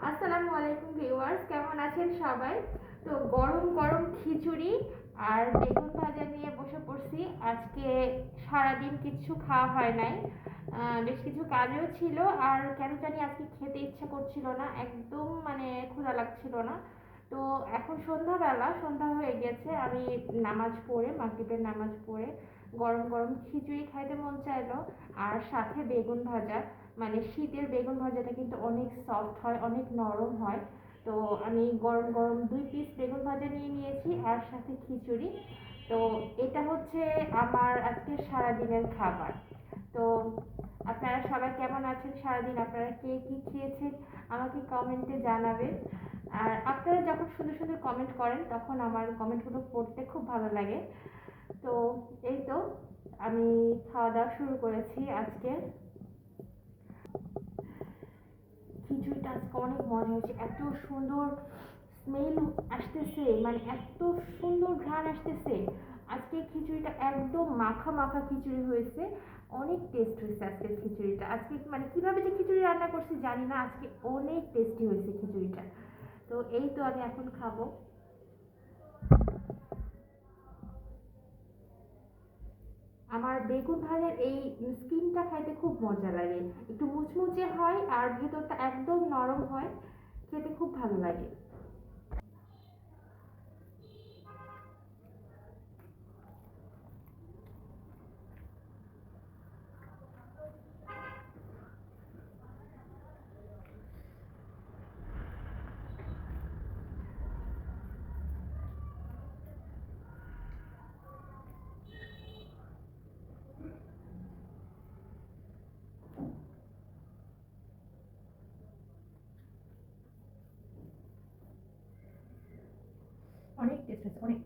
আসসালামু আলাইকুম ভিউয়ার্স, কেমন আছেন সবাই? তো গরম গরম খিচুড়ি আর বেগুন ভাজা নিয়ে বসে পড়ছি। আজকে সারাদিন কিচ্ছু খাওয়া হয় নাই, বেশ কিছু কাজও ছিল। আর কেন জানি আজকে খেতে ইচ্ছা করছিল না, একদম মানে ক্ষুধা লাগছিল না। তো এখন সন্ধ্যা হয়ে গেছে, আমি নামাজ পড়ে মাগরিবের নামাজ পড়ে গরম গরম খিচুড়ি খাইতে মন চাইলো, আর সাথে বেগুন ভাজা। মানে শীতের বেগুন ভাজাটা কিন্তু অনেক সফট হয়, অনেক নরম হয়। তো আমি গরম গরম 2 পিস বেগুন ভাজা নিয়ে নিয়েছি আর সাথে খিচুড়ি। তো এটা হচ্ছে আমার আজকে সারাদিনের খাবার। তো আপনারা সবাই কেমন আছেন? সারাদিন আপনারা কে কী খেয়েছেন আমাকে কমেন্টে জানাবেন। আর আপনারা যখন সুন্দর সুন্দর কমেন্ট করেন তখন আমার কমেন্টগুলো পড়তে খুব ভালো লাগে। তো এই তো আমি খাওয়া দাওয়া শুরু করেছি আজকে। খিচুড়িটা আজকে অনেক মজা হয়েছে, এত সুন্দর স্মেল আসতেছে, মানে এত সুন্দর ঘ্রাণ আসতেছে। আজকে খিচুড়িটা একদম মাখা মাখা খিচুড়ি হয়েছে, অনেক টেস্ট হয়েছে আজকের খিচুড়িটা। আজকে মানে কিভাবে যে খিচুড়ি রান্না করছি জানি না, আজকে অনেক টেস্টি হয়েছে খিচুড়িটা। তো এই তো আমি এখন খাবো। আমার বেগুন ভাজার এই স্কিনটা খাইতে খুব মজা লাগে, একটু মুচমুচে হয় আর ভেতরটা একদম নরম হয়, খেতে খুব ভালো লাগে। অনেক টেস্ট হয়েছে, অনেক।